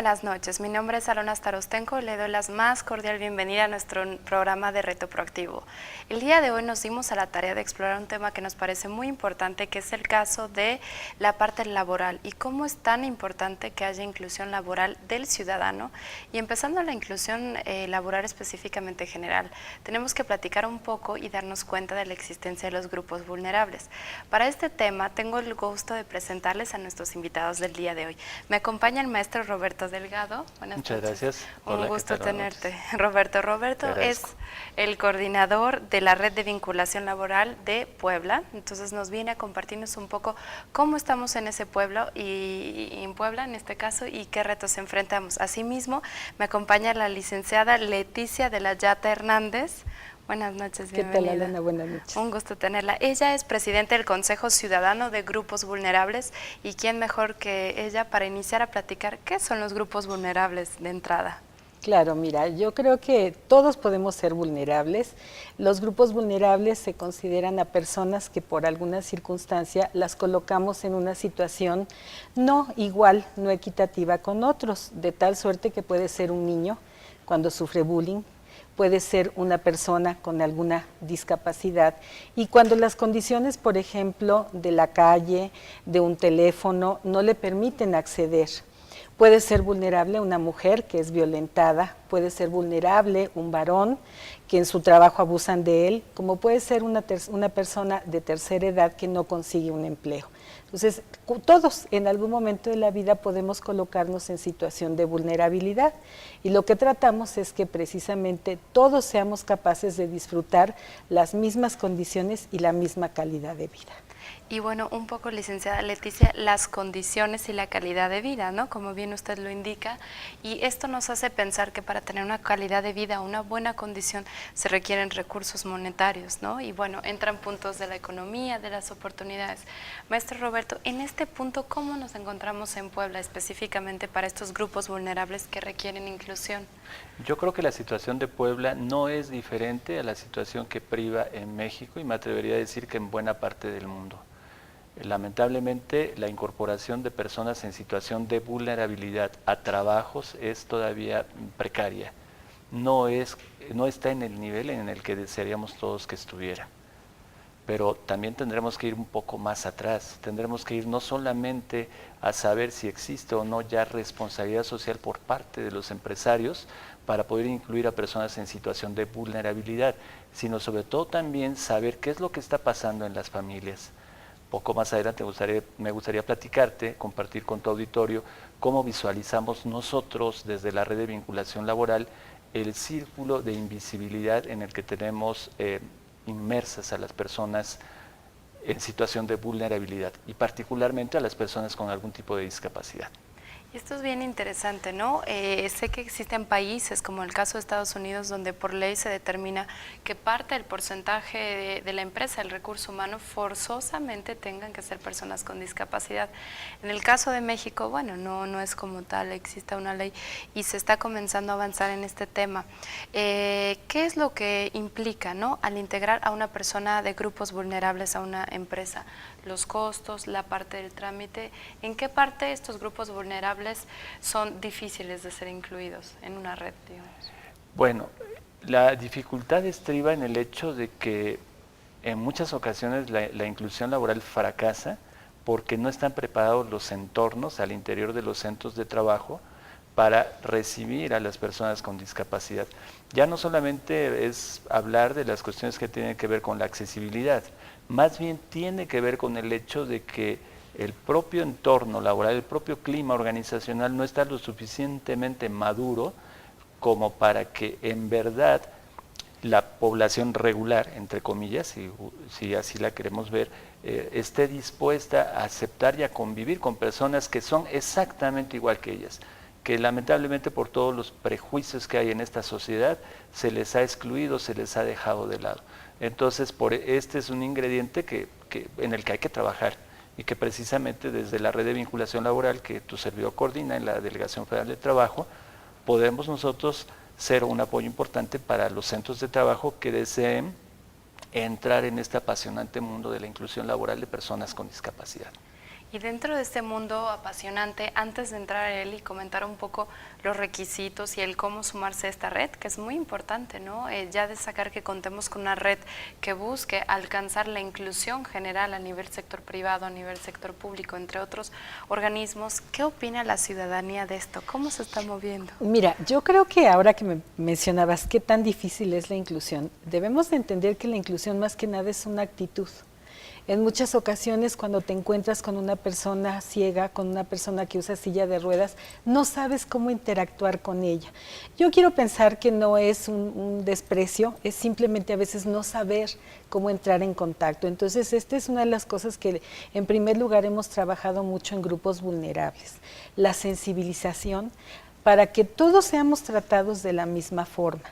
buenas noches. Mi nombre es Alona Starostenko y le doy la más cordial bienvenida a nuestro programa de Reto Proactivo. El día de hoy nos dimos a la tarea de explorar un tema que nos parece muy importante, que es el caso de la parte laboral y cómo es tan importante que haya inclusión laboral del ciudadano. Y empezando la inclusión laboral específicamente general, tenemos que platicar un poco y darnos cuenta de la existencia de los grupos vulnerables. Para este tema tengo el gusto de presentarles a nuestros invitados del día de hoy. Me acompaña el maestro Roberto Delgado. Buenas Muchas noches. Gracias. Un Hola, gusto ¿qué tal? tenerte, Roberto. Roberto es el coordinador de la Red de Vinculación Laboral de Puebla. Entonces nos viene a compartirnos un poco cómo estamos en ese pueblo y en Puebla en este caso y qué retos enfrentamos. Asimismo, me acompaña la licenciada Leticia de la Yata Hernández. Buenas noches, bienvenida. ¿Qué tal, Alana? Buenas noches. Un gusto tenerla. Ella es presidenta del Consejo Ciudadano de Grupos Vulnerables y quién mejor que ella para iniciar a platicar qué son los grupos vulnerables de entrada. Claro, mira, yo creo que todos podemos ser vulnerables. Los grupos vulnerables se consideran a personas que por alguna circunstancia las colocamos en una situación no igual, no equitativa con otros, de tal suerte que puede ser un niño cuando sufre bullying, puede ser una persona con alguna discapacidad y cuando las condiciones, por ejemplo, de la calle, de un teléfono, no le permiten acceder. Puede ser vulnerable una mujer que es violentada, puede ser vulnerable un varón que en su trabajo abusan de él, como puede ser una persona de tercera edad que no consigue un empleo. Entonces, todos en algún momento de la vida podemos colocarnos en situación de vulnerabilidad y lo que tratamos es que precisamente todos seamos capaces de disfrutar las mismas condiciones y la misma calidad de vida. Y bueno, un poco, licenciada Leticia, las condiciones y la calidad de vida, ¿no? Como bien usted lo indica, y esto nos hace pensar que para tener una calidad de vida, una buena condición, se requieren recursos monetarios, ¿no? Y bueno, entran puntos de la economía, de las oportunidades. Maestro Roberto, en este punto, ¿cómo nos encontramos en Puebla específicamente para estos grupos vulnerables que requieren inclusión? Yo creo que la situación de Puebla no es diferente a la situación que priva en México y me atrevería a decir que en buena parte del mundo. Lamentablemente, la incorporación de personas en situación de vulnerabilidad a trabajos es todavía precaria. No está en el nivel en el que desearíamos todos que estuviera. Pero también tendremos que ir un poco más atrás, tendremos que ir no solamente a saber si existe o no ya responsabilidad social por parte de los empresarios para poder incluir a personas en situación de vulnerabilidad, sino sobre todo también saber qué es lo que está pasando en las familias. Poco más adelante me gustaría platicarte, compartir con tu auditorio cómo visualizamos nosotros desde la red de vinculación laboral el círculo de invisibilidad en el que tenemos inmersas a las personas en situación de vulnerabilidad y particularmente a las personas con algún tipo de discapacidad. Y esto es bien interesante, ¿no? Sé que existen países, como el caso de Estados Unidos, donde por ley se determina que parte del porcentaje de la empresa, el recurso humano, forzosamente tengan que ser personas con discapacidad. En el caso de México, bueno, no es como tal, existe una ley y se está comenzando a avanzar en este tema. ¿Qué es lo que implica, ¿no?, al integrar a una persona de grupos vulnerables a una empresa? Los costos, la parte del trámite, ¿en qué parte estos grupos vulnerables son difíciles de ser incluidos en una red, digamos? Bueno, la dificultad estriba en el hecho de que en muchas ocasiones la inclusión laboral fracasa porque no están preparados los entornos al interior de los centros de trabajo para recibir a las personas con discapacidad. Ya no solamente es hablar de las cuestiones que tienen que ver con la accesibilidad, más bien tiene que ver con el hecho de que el propio entorno laboral, el propio clima organizacional no está lo suficientemente maduro como para que en verdad la población regular, entre comillas, si así la queremos ver, esté dispuesta a aceptar y a convivir con personas que son exactamente igual que ellas, que lamentablemente por todos los prejuicios que hay en esta sociedad se les ha excluido, se les ha dejado de lado. Entonces, este es un ingrediente en el que hay que trabajar y que precisamente desde la red de vinculación laboral que tu servidor coordina en la Delegación Federal de Trabajo, podemos nosotros ser un apoyo importante para los centros de trabajo que deseen entrar en este apasionante mundo de la inclusión laboral de personas con discapacidad. Y dentro de este mundo apasionante, antes de entrar a él y comentar un poco los requisitos y el cómo sumarse a esta red, que es muy importante, ¿no? Ya destacar que contemos con una red que busque alcanzar la inclusión general a nivel sector privado, a nivel sector público, entre otros organismos. ¿Qué opina la ciudadanía de esto? ¿Cómo se está moviendo? Mira, yo creo que ahora que me mencionabas qué tan difícil es la inclusión, debemos de entender que la inclusión más que nada es una actitud. En muchas ocasiones cuando te encuentras con una persona ciega, con una persona que usa silla de ruedas, no sabes cómo interactuar con ella. Yo quiero pensar que no es un desprecio, es simplemente a veces no saber cómo entrar en contacto. Entonces, esta es una de las cosas que en primer lugar hemos trabajado mucho en grupos vulnerables, la sensibilización para que todos seamos tratados de la misma forma.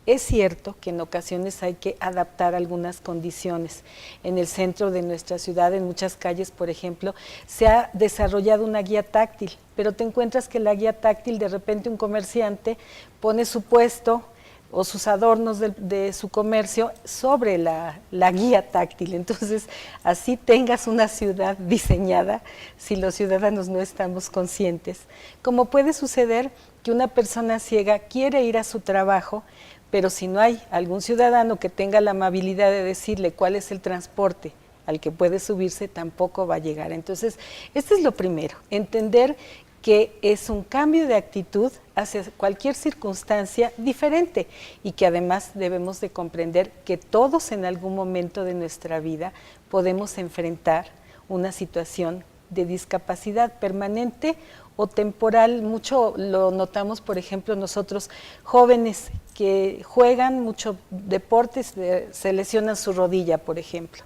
Es cierto que en ocasiones hay que adaptar algunas condiciones. En el centro de nuestra ciudad, en muchas calles, por ejemplo, se ha desarrollado una guía táctil, pero te encuentras que la guía táctil, de repente un comerciante pone su puesto o sus adornos de su comercio sobre la guía táctil. Entonces, así tengas una ciudad diseñada, si los ciudadanos no estamos conscientes, como puede suceder que una persona ciega quiere ir a su trabajo, pero si no hay algún ciudadano que tenga la amabilidad de decirle cuál es el transporte al que puede subirse, tampoco va a llegar. Entonces, esto es lo primero, entender que es un cambio de actitud hacia cualquier circunstancia diferente y que además debemos de comprender que todos en algún momento de nuestra vida podemos enfrentar una situación de discapacidad permanente o temporal. Mucho lo notamos, por ejemplo, nosotros jóvenes que juegan mucho deportes, se lesionan su rodilla, por ejemplo.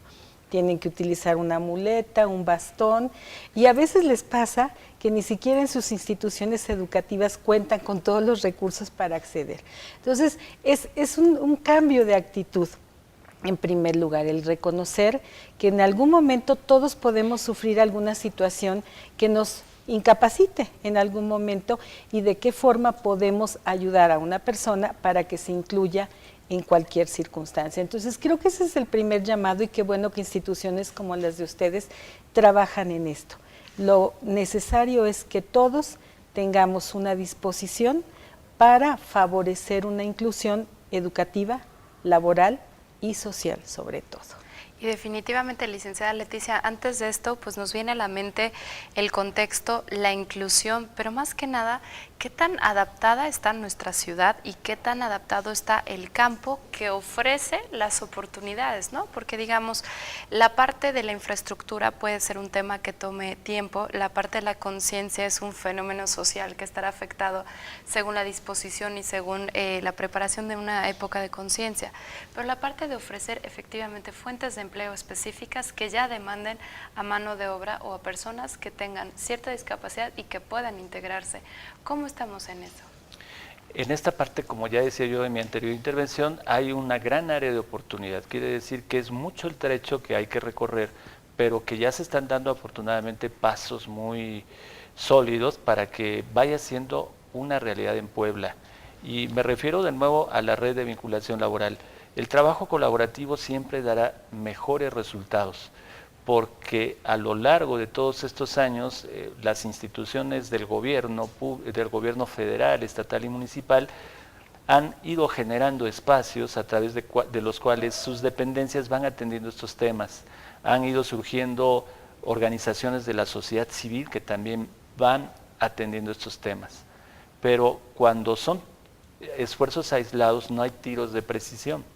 Tienen que utilizar una muleta, un bastón, y a veces les pasa que ni siquiera en sus instituciones educativas cuentan con todos los recursos para acceder. Entonces, es un cambio de actitud. En primer lugar, el reconocer que en algún momento todos podemos sufrir alguna situación que nos incapacite en algún momento y de qué forma podemos ayudar a una persona para que se incluya en cualquier circunstancia. Entonces, creo que ese es el primer llamado y qué bueno que instituciones como las de ustedes trabajan en esto. Lo necesario es que todos tengamos una disposición para favorecer una inclusión educativa, laboral y social sobre todo. Y definitivamente, licenciada Leticia, antes de esto, pues nos viene a la mente el contexto, la inclusión, pero más que nada, ¿qué tan adaptada está nuestra ciudad y qué tan adaptado está el campo que ofrece las oportunidades, ¿no? Porque digamos, la parte de la infraestructura puede ser un tema que tome tiempo, la parte de la conciencia es un fenómeno social que estará afectado según la disposición y según la preparación de una época de conciencia, pero la parte de ofrecer efectivamente fuentes de empleo específicas que ya demanden a mano de obra o a personas que tengan cierta discapacidad y que puedan integrarse. ¿Cómo estamos en eso? En esta parte, como ya decía yo en mi anterior intervención, hay una gran área de oportunidad. Quiere decir que es mucho el trecho que hay que recorrer, pero que ya se están dando afortunadamente pasos muy sólidos para que vaya siendo una realidad en Puebla. Y me refiero de nuevo a la red de vinculación laboral. El trabajo colaborativo siempre dará mejores resultados, porque a lo largo de todos estos años las instituciones del gobierno federal, estatal y municipal han ido generando espacios a través de los cuales sus dependencias van atendiendo estos temas. Han ido surgiendo organizaciones de la sociedad civil que también van atendiendo estos temas. Pero cuando son esfuerzos aislados no hay tiros de precisión.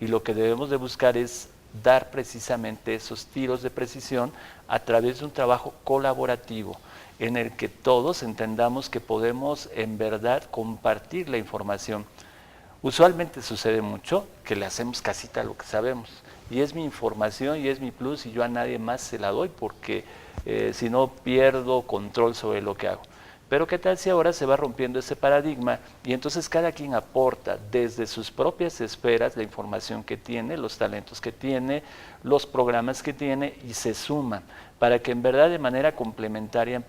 Y lo que debemos de buscar es dar precisamente esos tiros de precisión a través de un trabajo colaborativo en el que todos entendamos que podemos en verdad compartir la información. Usualmente sucede mucho que le hacemos casita a lo que sabemos y es mi información y es mi plus y yo a nadie más se la doy porque si no pierdo control sobre lo que hago. Pero ¿qué tal si ahora se va rompiendo ese paradigma y entonces cada quien aporta desde sus propias esferas la información que tiene, los talentos que tiene, los programas que tiene y se suman para que en verdad de manera complementaria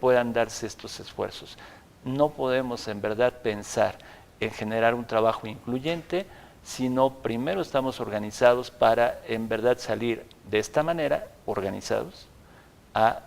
puedan darse estos esfuerzos? No podemos en verdad pensar en generar un trabajo incluyente, sino primero estamos organizados para en verdad salir de esta manera, organizados, a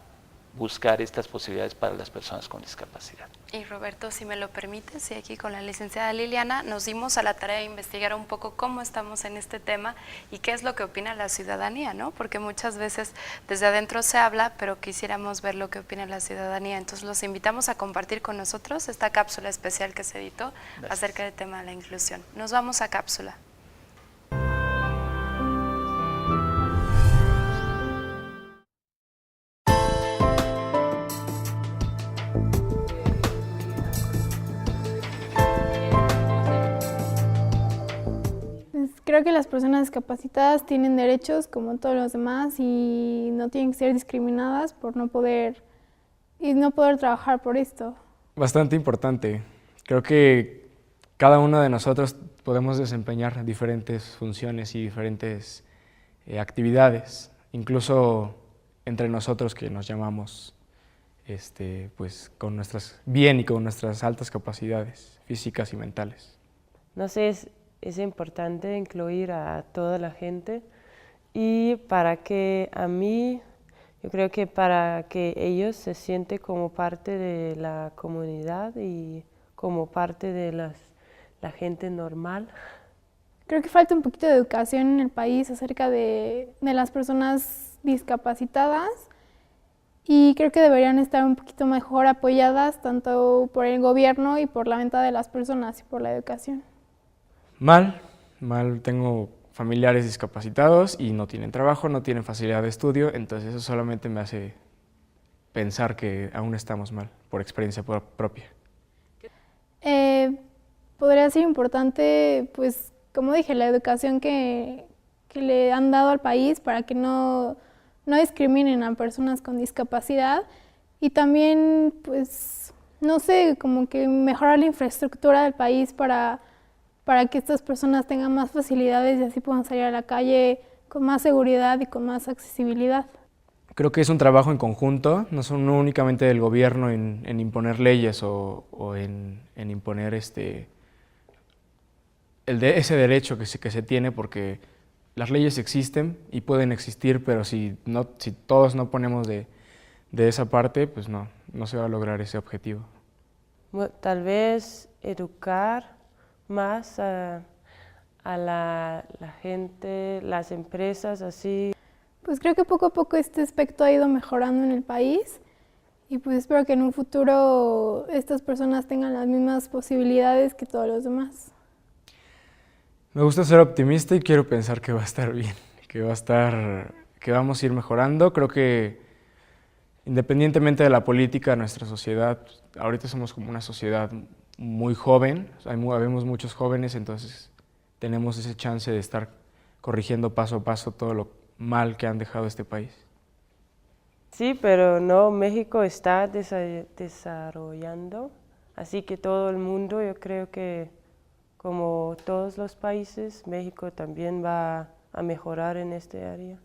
buscar estas posibilidades para las personas con discapacidad. Y Roberto, si me lo permites, y aquí con la licenciada Liliana, nos dimos a la tarea de investigar un poco cómo estamos en este tema y qué es lo que opina la ciudadanía, ¿no? Porque muchas veces desde adentro se habla, pero quisiéramos ver lo que opina la ciudadanía. Entonces los invitamos a compartir con nosotros esta cápsula especial que se editó acerca del tema de la inclusión. Nos vamos a cápsula. Creo que las personas discapacitadas tienen derechos como todos los demás y no tienen que ser discriminadas por no poder trabajar por esto. Bastante importante. Creo que cada uno de nosotros podemos desempeñar diferentes funciones y diferentes actividades, incluso entre nosotros que nos llamamos pues con nuestras bien y con nuestras altas capacidades físicas y mentales. No sé, es importante incluir a toda la gente y para que yo creo que para que ellos se sienten como parte de la comunidad y como parte de la gente normal. Creo que falta un poquito de educación en el país acerca de las personas discapacitadas y creo que deberían estar un poquito mejor apoyadas tanto por el gobierno y por la venta de las personas y por la educación. Mal, tengo familiares discapacitados y no tienen trabajo, no tienen facilidad de estudio, entonces eso solamente me hace pensar que aún estamos mal, por experiencia propia. Podría ser importante, pues, como dije, la educación que le han dado al país para que no discriminen a personas con discapacidad y también, pues, no sé, como que mejorar la infraestructura del país para que estas personas tengan más facilidades y así puedan salir a la calle con más seguridad y con más accesibilidad. Creo que es un trabajo en conjunto, no únicamente del gobierno en imponer leyes o en imponer ese derecho que se tiene, porque las leyes existen y pueden existir, pero si todos no ponemos de esa parte, pues no se va a lograr ese objetivo. Bueno, tal vez educar más a la gente, las empresas, así. Pues creo que poco a poco este aspecto ha ido mejorando en el país y pues espero que en un futuro estas personas tengan las mismas posibilidades que todos los demás. Me gusta ser optimista y quiero pensar que va a estar bien, que vamos a ir mejorando. Creo que independientemente de la política, nuestra sociedad, ahorita somos como una sociedad muy joven, habemos muchos jóvenes, entonces tenemos ese chance de estar corrigiendo paso a paso todo lo mal que han dejado este país. Sí, pero no, México está desarrollando, así que todo el mundo, yo creo que como todos los países, México también va a mejorar en este área.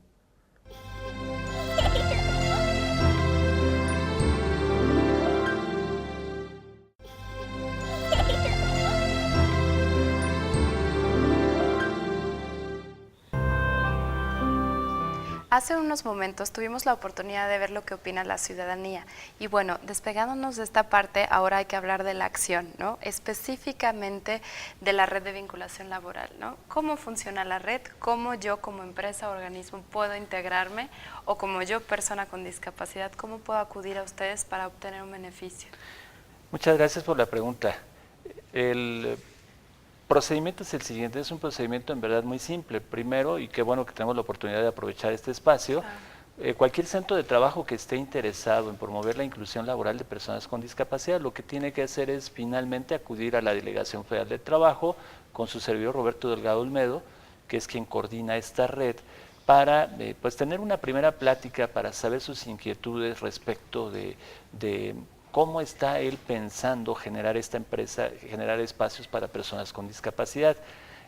Hace unos momentos tuvimos la oportunidad de ver lo que opina la ciudadanía y bueno, despegándonos de esta parte, ahora hay que hablar de la acción, ¿no? Específicamente de la red de vinculación laboral, ¿no? ¿Cómo funciona la red? ¿Cómo yo como empresa o organismo puedo integrarme? O como yo, persona con discapacidad, ¿cómo puedo acudir a ustedes para obtener un beneficio? Muchas gracias por la pregunta. El procedimiento es el siguiente, es un procedimiento en verdad muy simple. Primero, y qué bueno que tenemos la oportunidad de aprovechar este espacio, cualquier centro de trabajo que esté interesado en promover la inclusión laboral de personas con discapacidad, lo que tiene que hacer es finalmente acudir a la Delegación Federal de Trabajo con su servidor Roberto Delgado Olmedo, que es quien coordina esta red, para pues tener una primera plática para saber sus inquietudes respecto de cómo está él pensando generar esta empresa, generar espacios para personas con discapacidad.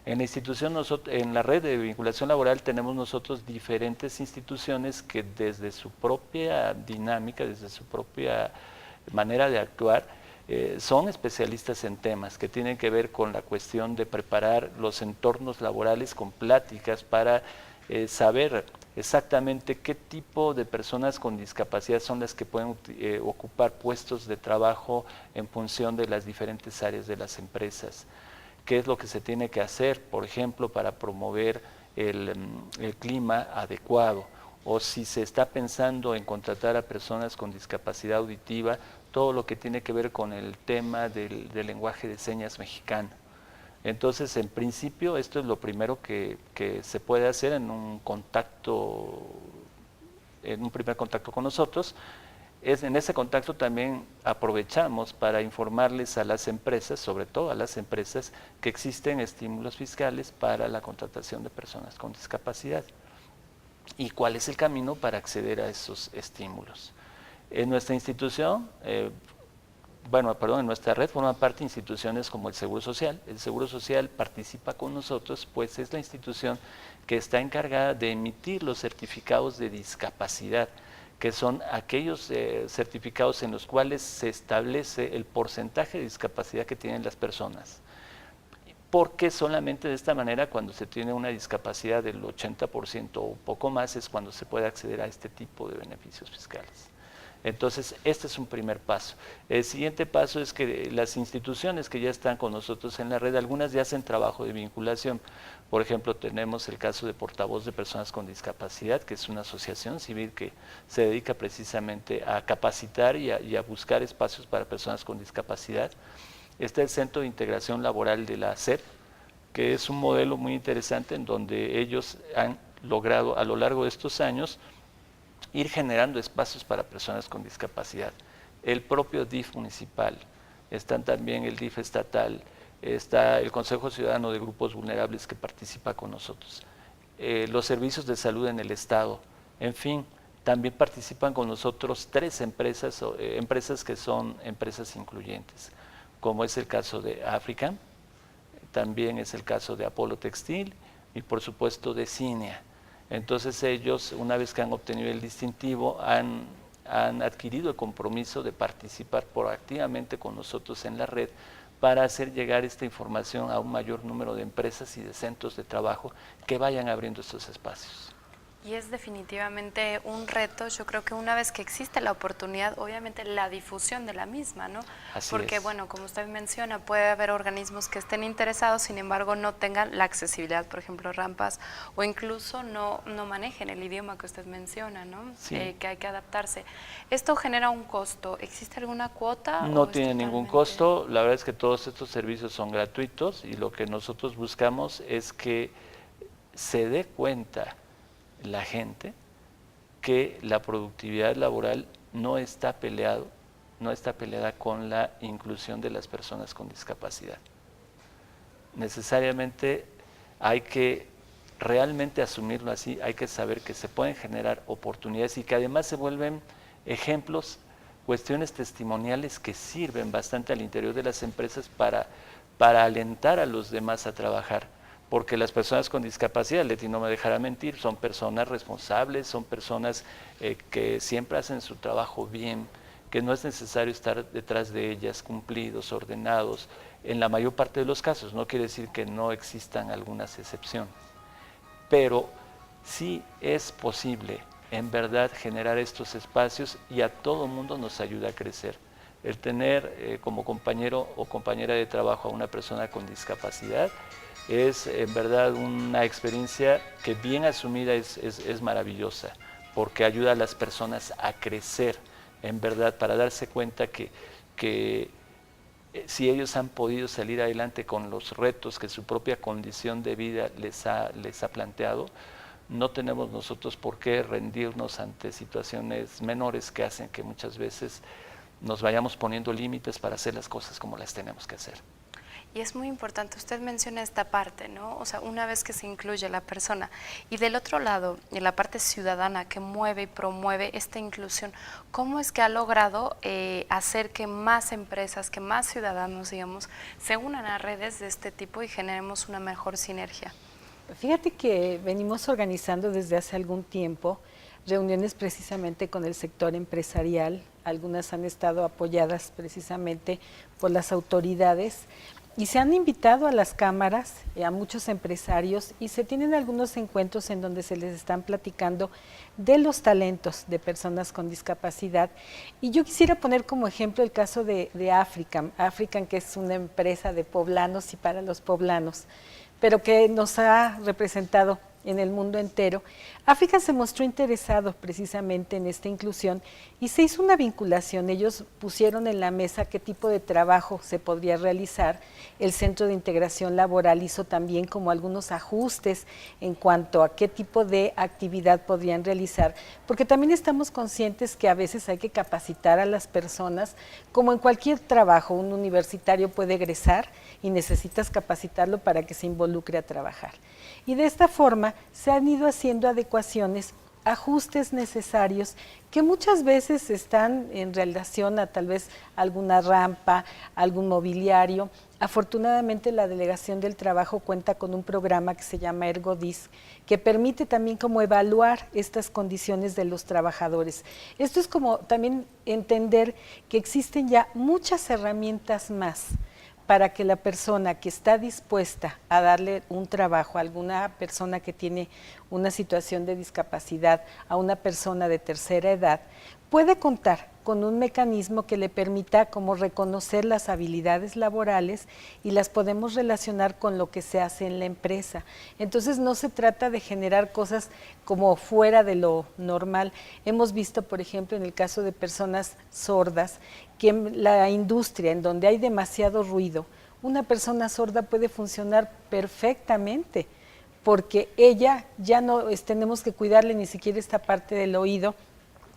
En la institución, en la red de vinculación laboral tenemos nosotros diferentes instituciones que desde su propia dinámica, desde su propia manera de actuar, son especialistas en temas que tienen que ver con la cuestión de preparar los entornos laborales con pláticas para saber exactamente qué tipo de personas con discapacidad son las que pueden ocupar puestos de trabajo en función de las diferentes áreas de las empresas. Qué es lo que se tiene que hacer, por ejemplo, para promover el clima adecuado, o si se está pensando en contratar a personas con discapacidad auditiva, todo lo que tiene que ver con el tema del lenguaje de señas mexicano. Entonces, en principio, esto es lo primero que se puede hacer en un primer contacto con nosotros. En ese contacto también aprovechamos para informarles a las empresas, sobre todo a las empresas, que existen estímulos fiscales para la contratación de personas con discapacidad y cuál es el camino para acceder a esos estímulos. En nuestra institución, en nuestra red forman parte instituciones como el Seguro Social. El Seguro Social participa con nosotros, pues es la institución que está encargada de emitir los certificados de discapacidad, que son aquellos certificados en los cuales se establece el porcentaje de discapacidad que tienen las personas. Porque solamente de esta manera, cuando se tiene una discapacidad del 80% o poco más, es cuando se puede acceder a este tipo de beneficios fiscales. Entonces, este es un primer paso. El siguiente paso es que las instituciones que ya están con nosotros en la red, algunas ya hacen trabajo de vinculación. Por ejemplo, tenemos el caso de Portavoz de Personas con Discapacidad, que es una asociación civil que se dedica precisamente a capacitar y a buscar espacios para personas con discapacidad. Está el Centro de Integración Laboral de la SEP, que es un modelo muy interesante en donde ellos han logrado a lo largo de estos años ir generando espacios para personas con discapacidad. El propio DIF municipal, están también el DIF estatal, está el Consejo Ciudadano de Grupos Vulnerables que participa con nosotros, los servicios de salud en el Estado, en fin, también participan con nosotros 3 empresas, empresas que son empresas incluyentes, como es el caso de African, también es el caso de Apolo Textil y por supuesto de Cinea. Entonces ellos, una vez que han obtenido el distintivo, han adquirido el compromiso de participar proactivamente con nosotros en la red para hacer llegar esta información a un mayor número de empresas y de centros de trabajo que vayan abriendo estos espacios. Y es definitivamente un reto. Yo creo que una vez que existe la oportunidad, obviamente la difusión de la misma, ¿no? Así Porque, es. bueno, como usted menciona, puede haber organismos que estén interesados, sin embargo, no tengan la accesibilidad, por ejemplo, rampas, o incluso no manejen el idioma que usted menciona, ¿no? Sí. Que hay que adaptarse. ¿Esto genera un costo? ¿Existe alguna cuota? No tiene ningún costo. La verdad es que todos estos servicios son gratuitos y lo que nosotros buscamos es que se dé cuenta la gente que la productividad laboral no está peleada con la inclusión de las personas con discapacidad. Necesariamente hay que realmente asumirlo así, hay que saber que se pueden generar oportunidades y que además se vuelven ejemplos, cuestiones testimoniales que sirven bastante al interior de las empresas para alentar a los demás a trabajar. Porque las personas con discapacidad, Leti no me dejará mentir, son personas responsables, son personas que siempre hacen su trabajo bien, que no es necesario estar detrás de ellas, cumplidos, ordenados, en la mayor parte de los casos. No quiere decir que no existan algunas excepciones, pero sí es posible en verdad generar estos espacios y a todo mundo nos ayuda a crecer. El tener como compañero o compañera de trabajo a una persona con discapacidad es en verdad una experiencia que bien asumida es maravillosa, porque ayuda a las personas a crecer, en verdad, para darse cuenta que si ellos han podido salir adelante con los retos que su propia condición de vida les ha planteado, no tenemos nosotros por qué rendirnos ante situaciones menores que hacen que muchas veces nos vayamos poniendo límites para hacer las cosas como las tenemos que hacer. Y es muy importante, usted menciona esta parte, ¿no? O sea, una vez que se incluye la persona. Y del otro lado, en la parte ciudadana que mueve y promueve esta inclusión, ¿cómo es que ha logrado hacer que más empresas, que más ciudadanos, digamos, se unan a redes de este tipo y generemos una mejor sinergia? Fíjate que venimos organizando desde hace algún tiempo reuniones precisamente con el sector empresarial. Algunas han estado apoyadas precisamente por las autoridades, y se han invitado a las cámaras, a muchos empresarios, y se tienen algunos encuentros en donde se les están platicando de los talentos de personas con discapacidad. Y yo quisiera poner como ejemplo el caso de African, que es una empresa de poblanos y para los poblanos, pero que nos ha representado en el mundo entero. African se mostró interesado precisamente en esta inclusión y se hizo una vinculación. Ellos pusieron en la mesa qué tipo de trabajo se podría realizar. El Centro de Integración Laboral hizo también como algunos ajustes en cuanto a qué tipo de actividad podrían realizar, porque también estamos conscientes que a veces hay que capacitar a las personas, como en cualquier trabajo. Un universitario puede egresar y necesitas capacitarlo para que se involucre a trabajar. Y de esta forma se han ido haciendo adecuaciones, ajustes necesarios que muchas veces están en relación a tal vez alguna rampa, algún mobiliario. Afortunadamente la Delegación del Trabajo cuenta con un programa que se llama ErgoDis, que permite también como evaluar estas condiciones de los trabajadores. Esto es como también entender que existen ya muchas herramientas más para que la persona que está dispuesta a darle un trabajo a alguna persona que tiene una situación de discapacidad, a una persona de tercera edad, puede contar con un mecanismo que le permita como reconocer las habilidades laborales y las podemos relacionar con lo que se hace en la empresa. Entonces no se trata de generar cosas como fuera de lo normal. Hemos visto, por ejemplo, en el caso de personas sordas, que en la industria, en donde hay demasiado ruido, una persona sorda puede funcionar perfectamente, porque ella ya no tenemos que cuidarle ni siquiera esta parte del oído,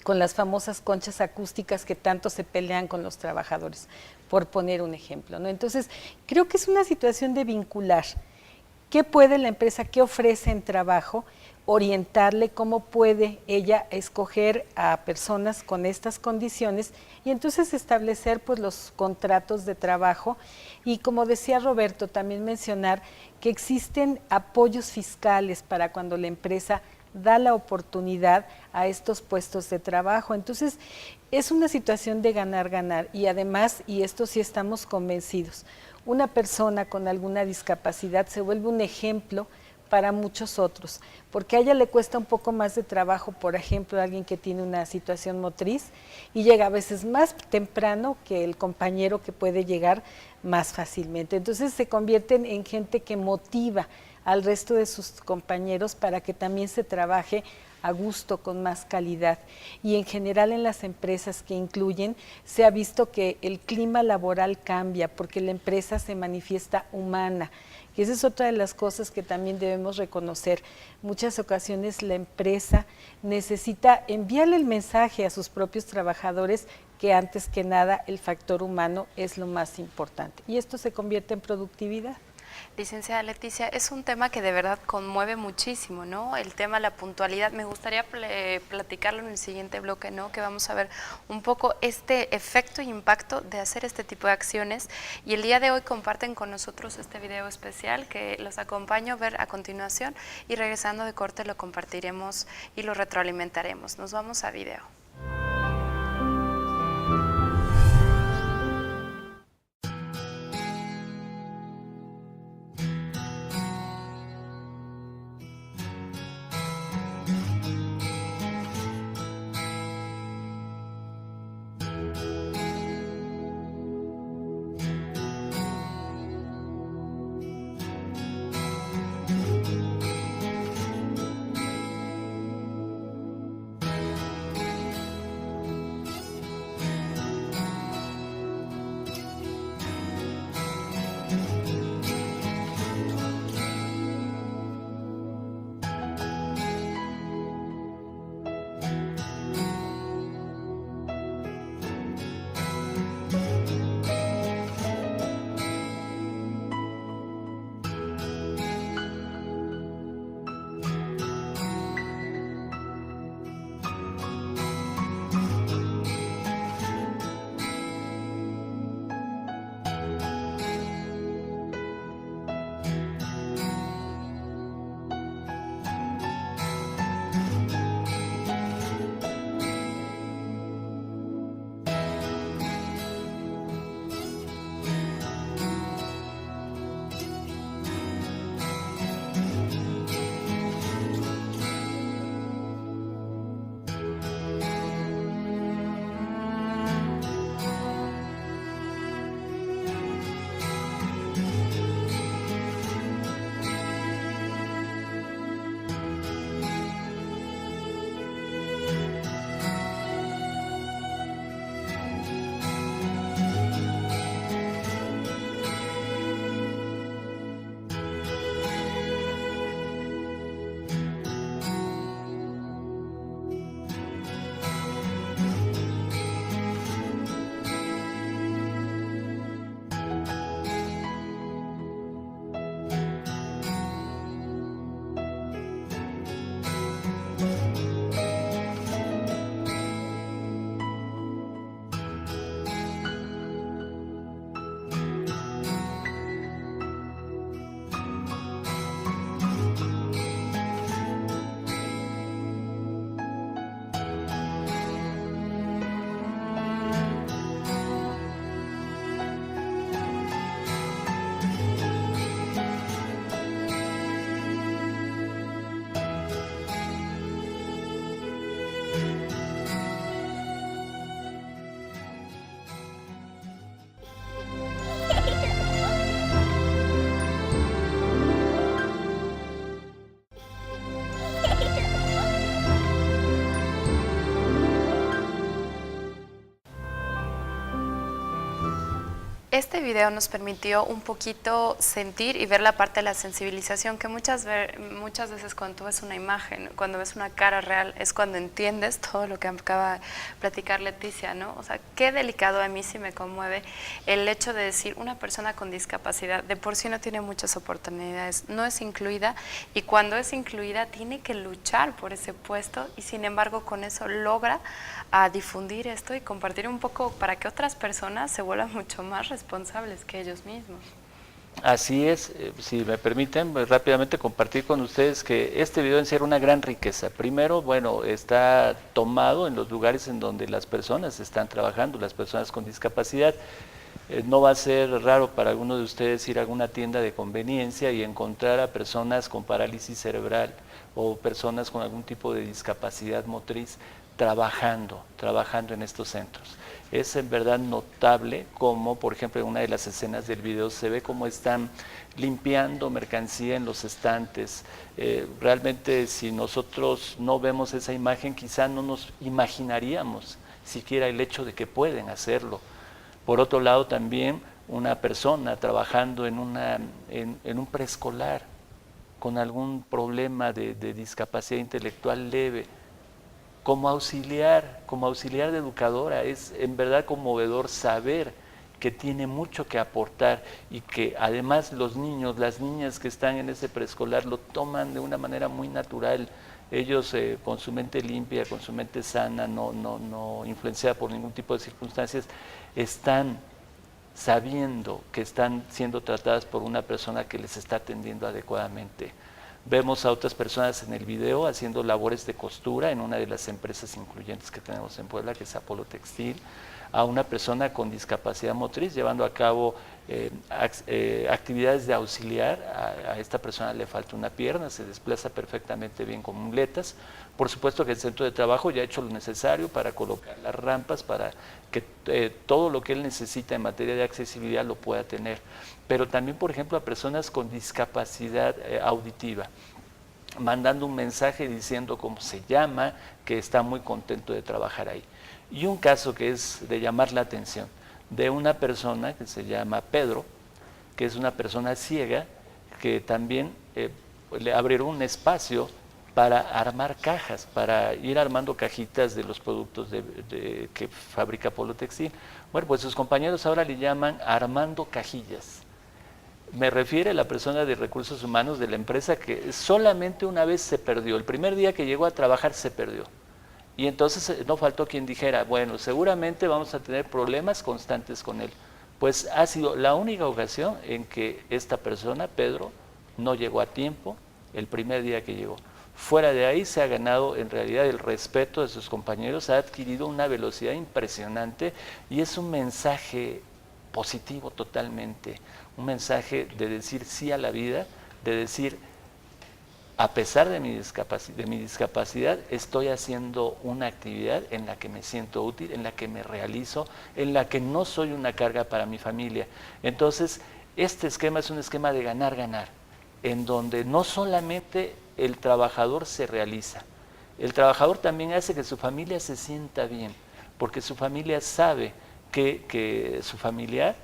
con las famosas conchas acústicas que tanto se pelean con los trabajadores, por poner un ejemplo, ¿no? Entonces, creo que es una situación de vincular. ¿Qué puede la empresa, qué ofrece en trabajo? Orientarle cómo puede ella escoger a personas con estas condiciones y entonces establecer pues los contratos de trabajo. Y como decía Roberto, también mencionar que existen apoyos fiscales para cuando la empresa da la oportunidad a estos puestos de trabajo. Entonces, es una situación de ganar-ganar y además, y esto sí estamos convencidos, una persona con alguna discapacidad se vuelve un ejemplo para muchos otros, porque a ella le cuesta un poco más de trabajo, por ejemplo, alguien que tiene una situación motriz y llega a veces más temprano que el compañero que puede llegar más fácilmente. Entonces se convierten en gente que motiva al resto de sus compañeros para que también se trabaje a gusto, con más calidad. Y en general en las empresas que incluyen, se ha visto que el clima laboral cambia porque la empresa se manifiesta humana. Y esa es otra de las cosas que también debemos reconocer. Muchas ocasiones la empresa necesita enviarle el mensaje a sus propios trabajadores que antes que nada el factor humano es lo más importante. Y esto se convierte en productividad. Licenciada Leticia, es un tema que de verdad conmueve muchísimo, ¿no? El tema de la puntualidad. Me gustaría platicarlo en el siguiente bloque, ¿no? Que vamos a ver un poco este efecto e impacto de hacer este tipo de acciones. Y el día de hoy comparten con nosotros este video especial que los acompaño a ver a continuación y regresando de corte lo compartiremos y lo retroalimentaremos. Nos vamos a video. Este video nos permitió un poquito sentir y ver la parte de la sensibilización que muchas veces cuando tú ves una imagen, cuando ves una cara real, es cuando entiendes todo lo que acaba de platicar Leticia, ¿no? O sea, qué delicado, a mí sí me conmueve el hecho de decir una persona con discapacidad de por sí no tiene muchas oportunidades, no es incluida, y cuando es incluida tiene que luchar por ese puesto, y sin embargo con eso logra difundir esto y compartir un poco para que otras personas se vuelvan mucho más responsables que ellos mismos. Así es, si me permiten rápidamente compartir con ustedes que este video en sí era una gran riqueza. Primero, bueno, está tomado en los lugares en donde las personas están trabajando, las personas con discapacidad. No va a ser raro para alguno de ustedes ir a alguna tienda de conveniencia y encontrar a personas con parálisis cerebral o personas con algún tipo de discapacidad motriz trabajando en estos centros. Es en verdad notable como, por ejemplo, en una de las escenas del video se ve cómo están limpiando mercancía en los estantes. Realmente si nosotros no vemos esa imagen, quizá no nos imaginaríamos siquiera el hecho de que pueden hacerlo. Por otro lado, también una persona trabajando en un preescolar con algún problema de discapacidad intelectual leve, como auxiliar de educadora. Es en verdad conmovedor saber que tiene mucho que aportar y que además los niños, las niñas que están en ese preescolar lo toman de una manera muy natural. Ellos con su mente limpia, con su mente sana, no influenciada por ningún tipo de circunstancias, están sabiendo que están siendo tratadas por una persona que les está atendiendo adecuadamente. Vemos a otras personas en el video haciendo labores de costura en una de las empresas incluyentes que tenemos en Puebla, que es Apolo Textil, a una persona con discapacidad motriz llevando a cabo actividades de auxiliar. A esta persona le falta una pierna, se desplaza perfectamente bien con muletas. Por supuesto que el centro de trabajo ya ha hecho lo necesario para colocar las rampas para que todo lo que él necesita en materia de accesibilidad lo pueda tener. Pero también, por ejemplo, a personas con discapacidad auditiva, mandando un mensaje diciendo cómo se llama, que está muy contento de trabajar ahí. Y un caso que es de llamar la atención, de una persona que se llama Pedro, que es una persona ciega, que también le abrieron un espacio para armar cajas, para ir armando cajitas de los productos que fabrica Apolo Textil. Bueno, pues sus compañeros ahora le llaman armando cajillas. Me refiere a la persona de recursos humanos de la empresa que solamente una vez se perdió. El primer día que llegó a trabajar se perdió. Y entonces no faltó quien dijera, bueno, seguramente vamos a tener problemas constantes con él. Pues ha sido la única ocasión en que esta persona, Pedro, no llegó a tiempo el primer día que llegó. Fuera de ahí se ha ganado en realidad el respeto de sus compañeros, ha adquirido una velocidad impresionante y es un mensaje positivo totalmente, un mensaje de decir sí a la vida, de decir, a pesar de mi discapacidad, estoy haciendo una actividad en la que me siento útil, en la que me realizo, en la que no soy una carga para mi familia. Entonces, este esquema es un esquema de ganar-ganar, en donde no solamente el trabajador se realiza, el trabajador también hace que su familia se sienta bien, porque su familia sabe que su familiar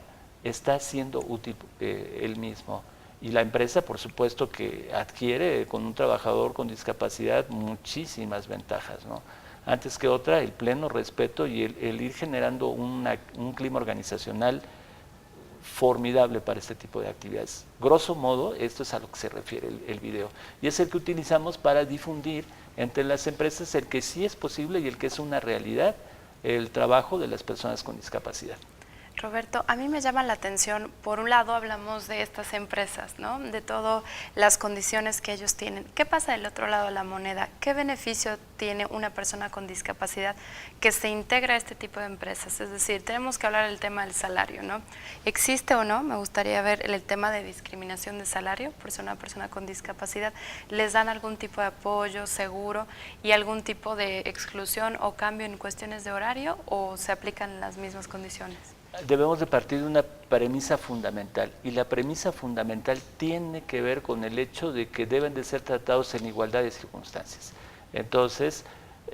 está siendo útil él mismo. Y la empresa, por supuesto, que adquiere con un trabajador con discapacidad muchísimas ventajas, ¿no? Antes que otra, el pleno respeto y el ir generando un clima organizacional formidable para este tipo de actividades. Grosso modo, esto es a lo que se refiere el video. Y es el que utilizamos para difundir entre las empresas el que sí es posible y el que es una realidad el trabajo de las personas con discapacidad. Roberto, a mí me llama la atención, por un lado hablamos de estas empresas, ¿no? De todas las condiciones que ellos tienen. ¿Qué pasa del otro lado de la moneda? ¿Qué beneficio tiene una persona con discapacidad que se integra a este tipo de empresas? Es decir, tenemos que hablar del tema del salario, ¿no? ¿Existe o no? Me gustaría ver el tema de discriminación de salario por ser una persona con discapacidad. ¿Les dan algún tipo de apoyo, seguro y algún tipo de exclusión o cambio en cuestiones de horario o se aplican las mismas condiciones? Debemos de partir de una premisa fundamental, y la premisa fundamental tiene que ver con el hecho de que deben de ser tratados en igualdad de circunstancias. Entonces,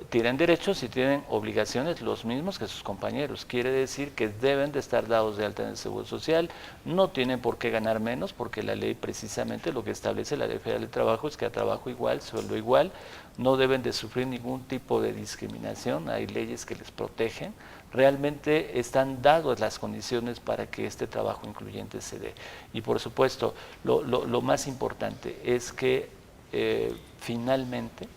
Tienen derechos y tienen obligaciones los mismos que sus compañeros. Quiere decir que deben de estar dados de alta en el Seguro Social, no tienen por qué ganar menos, porque la ley precisamente lo que establece la Ley Federal del Trabajo es que a trabajo igual, sueldo igual, no deben de sufrir ningún tipo de discriminación, hay leyes que les protegen, realmente están dadas las condiciones para que este trabajo incluyente se dé. Y por supuesto, lo más importante es que finalmente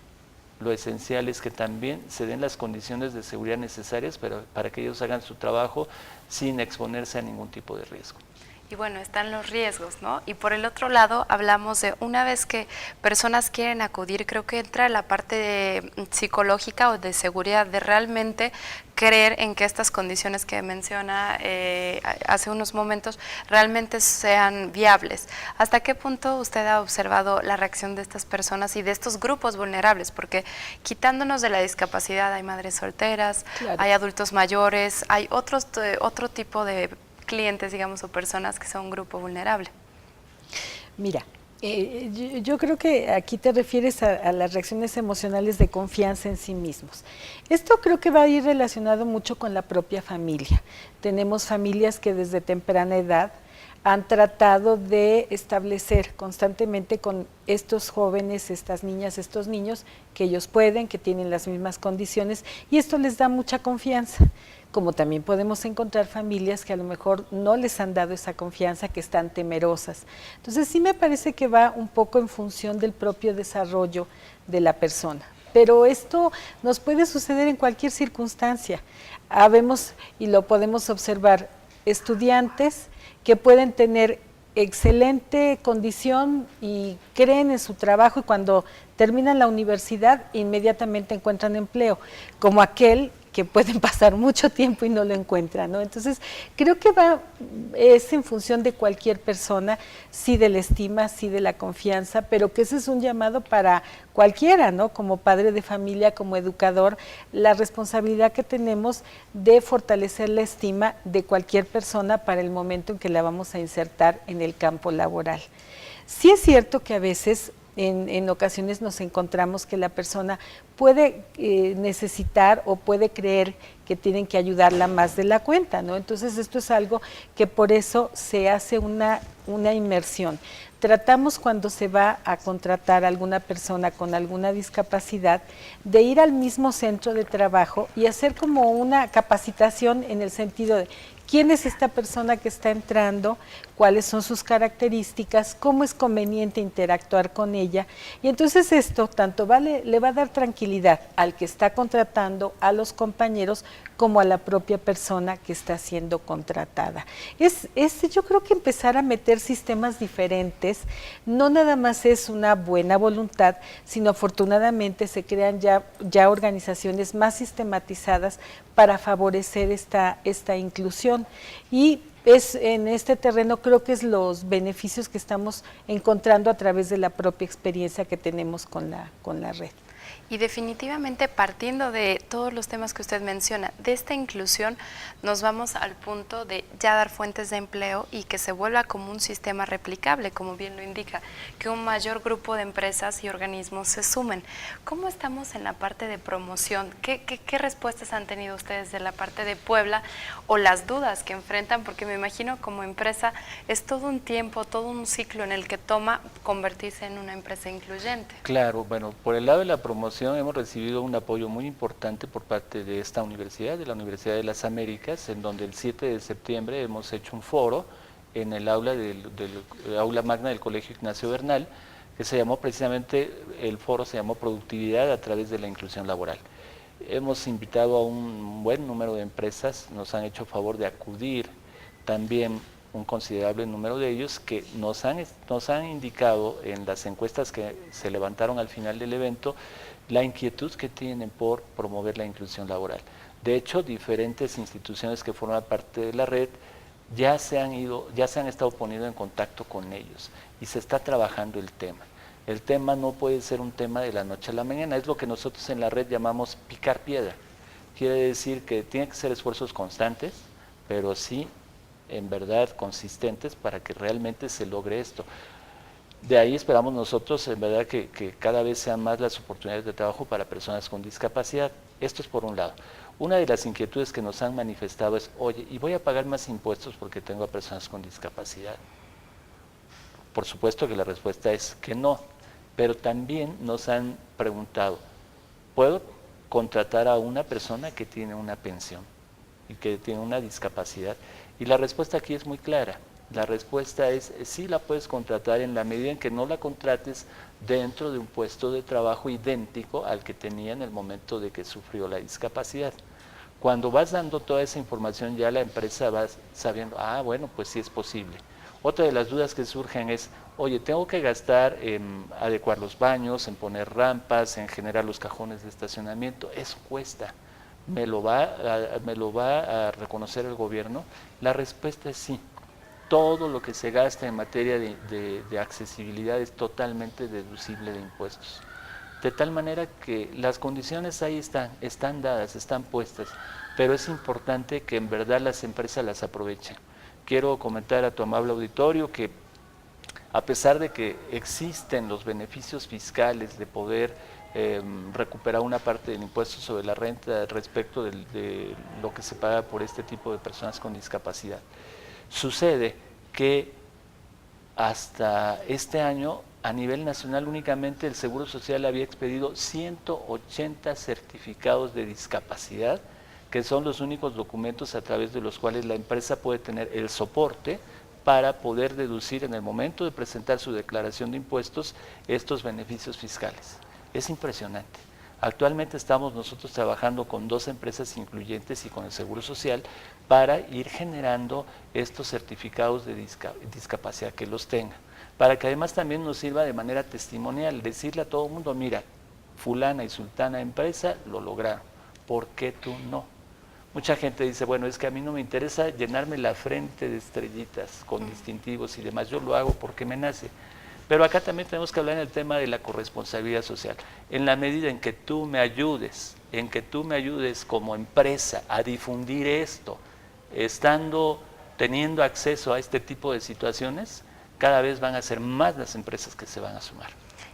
lo esencial es que también se den las condiciones de seguridad necesarias para que ellos hagan su trabajo sin exponerse a ningún tipo de riesgo. Y bueno, están los riesgos, ¿no? Y por el otro lado, hablamos de una vez que personas quieren acudir, creo que entra la parte psicológica o de seguridad, de realmente creer en que estas condiciones que menciona hace unos momentos realmente sean viables. ¿Hasta qué punto usted ha observado la reacción de estas personas y de estos grupos vulnerables? Porque quitándonos de la discapacidad hay madres solteras, claro, hay adultos mayores, hay otro tipo de clientes, digamos, o personas que son un grupo vulnerable. Mira, yo creo que aquí te refieres a las reacciones emocionales de confianza en sí mismos. Esto creo que va a ir relacionado mucho con la propia familia. Tenemos familias que desde temprana edad han tratado de establecer constantemente con estos jóvenes, estas niñas, estos niños, que ellos pueden, que tienen las mismas condiciones, y esto les da mucha confianza. Como también podemos encontrar familias que a lo mejor no les han dado esa confianza, que están temerosas. Entonces sí me parece que va un poco en función del propio desarrollo de la persona. Pero esto nos puede suceder en cualquier circunstancia. Habemos, y lo podemos observar, estudiantes que pueden tener excelente condición y creen en su trabajo, y cuando terminan la universidad inmediatamente encuentran empleo, como aquel que pueden pasar mucho tiempo y no lo encuentran, ¿no? Entonces, creo que es en función de cualquier persona, sí de la estima, sí de la confianza, pero que ese es un llamado para cualquiera, ¿no? Como padre de familia, como educador, la responsabilidad que tenemos de fortalecer la estima de cualquier persona para el momento en que la vamos a insertar en el campo laboral. Sí es cierto que a veces en ocasiones nos encontramos que la persona puede necesitar o puede creer que tienen que ayudarla más de la cuenta, ¿no? Entonces esto es algo que por eso se hace una inmersión. Tratamos, cuando se va a contratar a alguna persona con alguna discapacidad, de ir al mismo centro de trabajo y hacer como una capacitación en el sentido de quién es esta persona que está entrando, cuáles son sus características, cómo es conveniente interactuar con ella. Y entonces esto tanto le va a dar tranquilidad al que está contratando, a los compañeros, como a la propia persona que está siendo contratada. Yo creo que empezar a meter sistemas diferentes no nada más es una buena voluntad, sino afortunadamente se crean ya organizaciones más sistematizadas para favorecer esta inclusión. Y en este terreno creo que es los beneficios que estamos encontrando a través de la propia experiencia que tenemos con la red. Y definitivamente, partiendo de todos los temas que usted menciona, de esta inclusión nos vamos al punto de ya dar fuentes de empleo y que se vuelva como un sistema replicable, como bien lo indica, que un mayor grupo de empresas y organismos se sumen. ¿Cómo estamos en la parte de promoción? ¿Qué respuestas han tenido ustedes de la parte de Puebla, o las dudas que enfrentan? Porque me imagino como empresa es todo un tiempo, todo un ciclo en el que toma convertirse en una empresa incluyente. Claro, bueno, por el lado de la promoción hemos recibido un apoyo muy importante por parte de esta universidad, de la Universidad de las Américas, en donde el 7 de septiembre hemos hecho un foro en el aula aula magna del Colegio Ignacio Bernal, que se llamó precisamente, el foro se llamó Productividad a través de la inclusión laboral. Hemos invitado a un buen número de empresas, nos han hecho favor de acudir, también un considerable número de ellos que nos han indicado en las encuestas que se levantaron al final del evento la inquietud que tienen por promover la inclusión laboral. De hecho, diferentes instituciones que forman parte de la red ya se han estado poniendo en contacto con ellos y se está trabajando el tema. El tema no puede ser un tema de la noche a la mañana, es lo que nosotros en la red llamamos picar piedra. Quiere decir que tienen que ser esfuerzos constantes, pero sí en verdad consistentes para que realmente se logre esto. De ahí esperamos nosotros, en verdad, que cada vez sean más las oportunidades de trabajo para personas con discapacidad. Esto es por un lado. Una de las inquietudes que nos han manifestado es, oye, ¿y voy a pagar más impuestos porque tengo a personas con discapacidad? Por supuesto que la respuesta es que no, pero también nos han preguntado, ¿puedo contratar a una persona que tiene una pensión y que tiene una discapacidad? Y la respuesta aquí es muy clara. La respuesta es sí, la puedes contratar en la medida en que no la contrates dentro de un puesto de trabajo idéntico al que tenía en el momento de que sufrió la discapacidad. Cuando vas dando toda esa información, ya la empresa va sabiendo, bueno, pues sí es posible. Otra de las dudas que surgen es, oye, tengo que gastar en adecuar los baños, en poner rampas, en generar los cajones de estacionamiento. Eso cuesta. ¿Me lo va a reconocer el gobierno? La respuesta es sí. Todo lo que se gasta en materia de accesibilidad es totalmente deducible de impuestos. De tal manera que las condiciones ahí están dadas, están puestas, pero es importante que en verdad las empresas las aprovechen. Quiero comentar a tu amable auditorio que a pesar de que existen los beneficios fiscales de poder recuperar una parte del impuesto sobre la renta respecto de lo que se paga por este tipo de personas con discapacidad, sucede que hasta este año a nivel nacional únicamente el Seguro Social había expedido 180 certificados de discapacidad, que son los únicos documentos a través de los cuales la empresa puede tener el soporte para poder deducir en el momento de presentar su declaración de impuestos estos beneficios fiscales. Es impresionante. Actualmente estamos nosotros trabajando con 2 empresas incluyentes y con el Seguro Social para ir generando estos certificados de discapacidad que los tengan, para que además también nos sirva de manera testimonial, decirle a todo el mundo, mira, fulana y sultana empresa lo lograron, ¿por qué tú no? Mucha gente dice, bueno, es que a mí no me interesa llenarme la frente de estrellitas con distintivos y demás, yo lo hago porque me nace. Pero acá también tenemos que hablar en el tema de la corresponsabilidad social. En la medida en que tú me ayudes, como empresa a difundir esto, teniendo acceso a este tipo de situaciones, cada vez van a ser más las empresas que se van a sumar.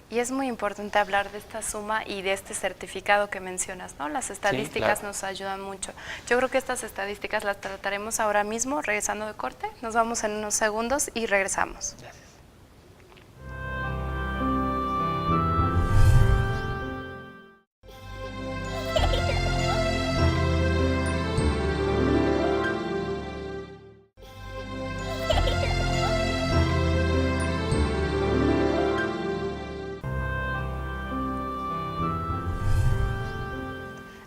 Y es muy importante hablar de esta suma y de este certificado que mencionas, ¿no? Las estadísticas sí, claro, nos ayudan mucho. Yo creo que estas estadísticas las trataremos ahora mismo, regresando de corte. Nos vamos en unos segundos y regresamos. Gracias.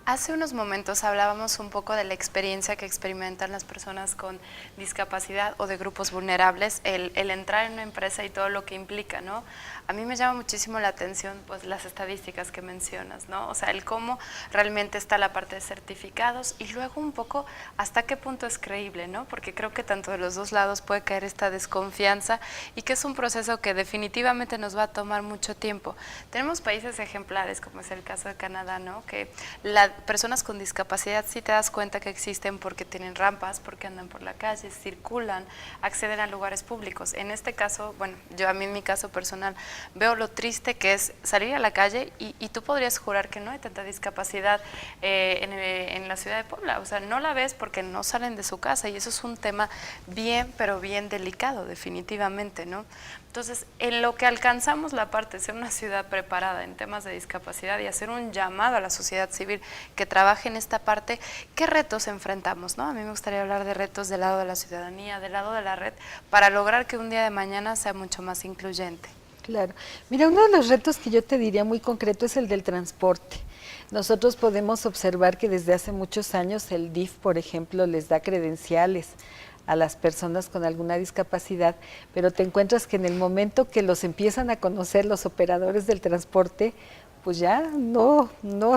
Hace unos momentos hablábamos un poco de la experiencia que experimentan las personas con discapacidad o de grupos vulnerables, el entrar en una empresa y todo lo que implica, ¿no? A mí me llama muchísimo la atención pues las estadísticas que mencionas, ¿no? O sea, el cómo realmente está la parte de certificados y luego un poco hasta qué punto es creíble, ¿no? Porque creo que tanto de los dos lados puede caer esta desconfianza y que es un proceso que definitivamente nos va a tomar mucho tiempo. Tenemos países ejemplares, como es el caso de Canadá, ¿no? Que las personas con discapacidad sí te das cuenta que existen porque tienen rampas, porque andan por la calle, circulan, acceden a lugares públicos. En este caso, bueno, yo a mí en mi caso personal veo lo triste que es salir a la calle y tú podrías jurar que no hay tanta discapacidad en la ciudad de Puebla. O sea, no la ves porque no salen de su casa y eso es un tema bien, pero bien delicado, definitivamente, ¿no? Entonces, en lo que alcanzamos la parte de ser una ciudad preparada en temas de discapacidad y hacer un llamado a la sociedad civil que trabaje en esta parte, ¿qué retos enfrentamos, no? A mí me gustaría hablar de retos del lado de la ciudadanía, del lado de la red, para lograr que un día de mañana sea mucho más incluyente. Claro. Mira, uno de los retos que yo te diría muy concreto es el del transporte. Nosotros podemos observar que desde hace muchos años el DIF, por ejemplo, les da credenciales a las personas con alguna discapacidad, pero te encuentras que en el momento que los empiezan a conocer los operadores del transporte, pues ya no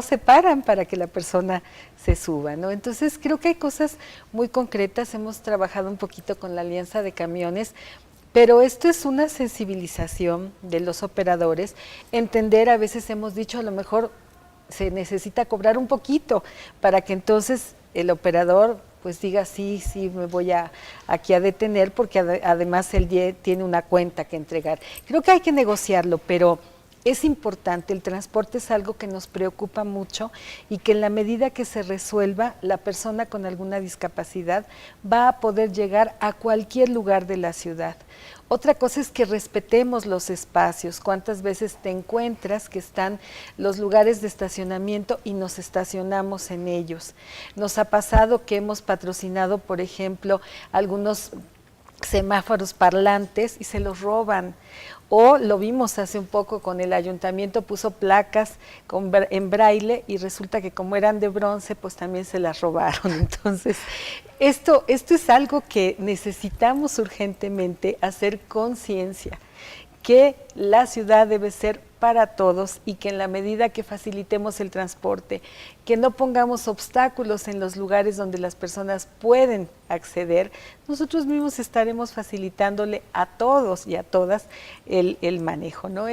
se paran para que la persona se suba, ¿no? Entonces creo que hay cosas muy concretas, hemos trabajado un poquito con la Alianza de Camiones, pero esto es una sensibilización de los operadores, entender, a veces hemos dicho, a lo mejor se necesita cobrar un poquito para que entonces el operador pues diga sí, me voy aquí a detener porque además él tiene una cuenta que entregar. Creo que hay que negociarlo, pero es importante, el transporte es algo que nos preocupa mucho y que en la medida que se resuelva, la persona con alguna discapacidad va a poder llegar a cualquier lugar de la ciudad. Otra cosa es que respetemos los espacios. ¿Cuántas veces te encuentras que están los lugares de estacionamiento y nos estacionamos en ellos? Nos ha pasado que hemos patrocinado, por ejemplo, algunos semáforos parlantes y se los roban. O lo vimos hace un poco con el ayuntamiento, puso placas en braille y resulta que como eran de bronce, pues también se las robaron. Entonces, esto es algo que necesitamos urgentemente hacer conciencia, que la ciudad debe ser para todos y que en la medida que facilitemos el transporte, que no pongamos obstáculos en los lugares donde las personas pueden acceder, nosotros mismos estaremos facilitándole a todos y a todas el manejo, ¿no?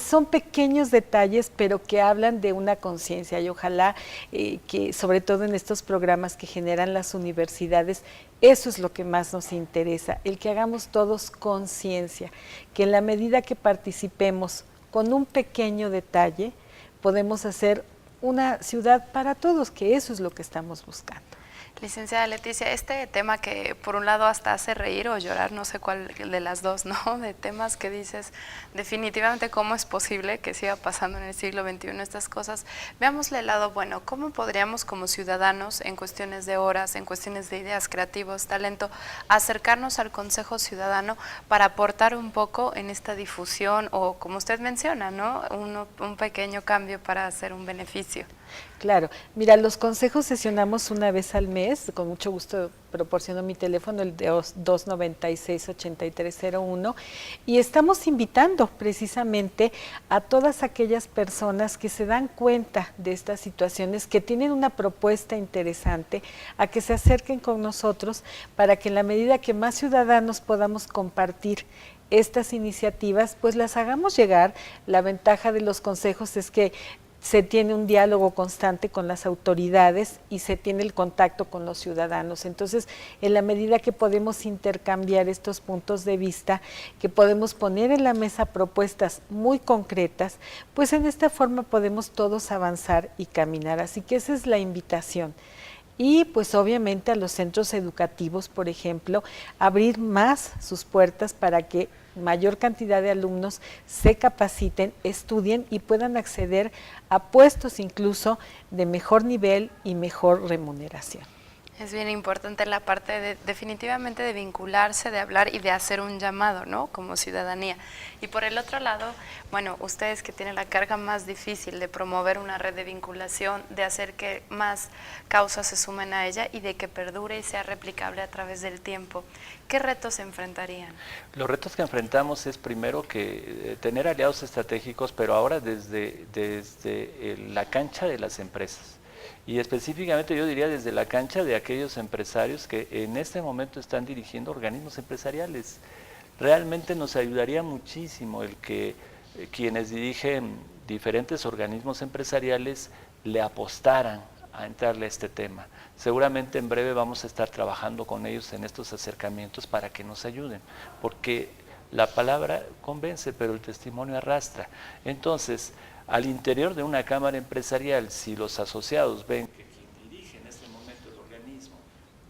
Son pequeños detalles, pero que hablan de una conciencia y ojalá que sobre todo en estos programas que generan las universidades, eso es lo que más nos interesa, el que hagamos todos conciencia, que en la medida que participemos con un pequeño detalle podemos hacer una ciudad para todos, que eso es lo que estamos buscando. Licenciada Leticia, este tema que por un lado hasta hace reír o llorar, no sé cuál de las dos, ¿no? De temas que dices, definitivamente cómo es posible que siga pasando en el siglo XXI estas cosas. Veámosle el lado bueno, ¿cómo podríamos como ciudadanos en cuestiones de horas, en cuestiones de ideas, creativos, talento, acercarnos al Consejo Ciudadano para aportar un poco en esta difusión o como usted menciona, ¿no? Un pequeño cambio para hacer un beneficio? Claro, mira, los consejos sesionamos una vez al mes, con mucho gusto proporciono mi teléfono, el de 296-8301, y estamos invitando precisamente a todas aquellas personas que se dan cuenta de estas situaciones, que tienen una propuesta interesante, a que se acerquen con nosotros para que en la medida que más ciudadanos podamos compartir estas iniciativas, pues las hagamos llegar. La ventaja de los consejos es que se tiene un diálogo constante con las autoridades y se tiene el contacto con los ciudadanos. Entonces, en la medida que podemos intercambiar estos puntos de vista, que podemos poner en la mesa propuestas muy concretas, pues en esta forma podemos todos avanzar y caminar. Así que esa es la invitación. Y pues obviamente a los centros educativos, por ejemplo, abrir más sus puertas para que mayor cantidad de alumnos se capaciten, estudien y puedan acceder a puestos incluso de mejor nivel y mejor remuneración. Es bien importante la parte definitivamente de vincularse, de hablar y de hacer un llamado, ¿no? Como ciudadanía. Y por el otro lado, bueno, ustedes que tienen la carga más difícil de promover una red de vinculación, de hacer que más causas se sumen a ella y de que perdure y sea replicable a través del tiempo, ¿qué retos se enfrentarían? Los retos que enfrentamos es primero que tener aliados estratégicos, pero ahora desde la cancha de las empresas. Y específicamente yo diría desde la cancha de aquellos empresarios que en este momento están dirigiendo organismos empresariales. Realmente nos ayudaría muchísimo el que quienes dirigen diferentes organismos empresariales le apostaran a entrarle a este tema. Seguramente en breve vamos a estar trabajando con ellos en estos acercamientos para que nos ayuden, porque la palabra convence, pero el testimonio arrastra. Entonces, al interior de una cámara empresarial, si los asociados ven que quien dirige en este momento el organismo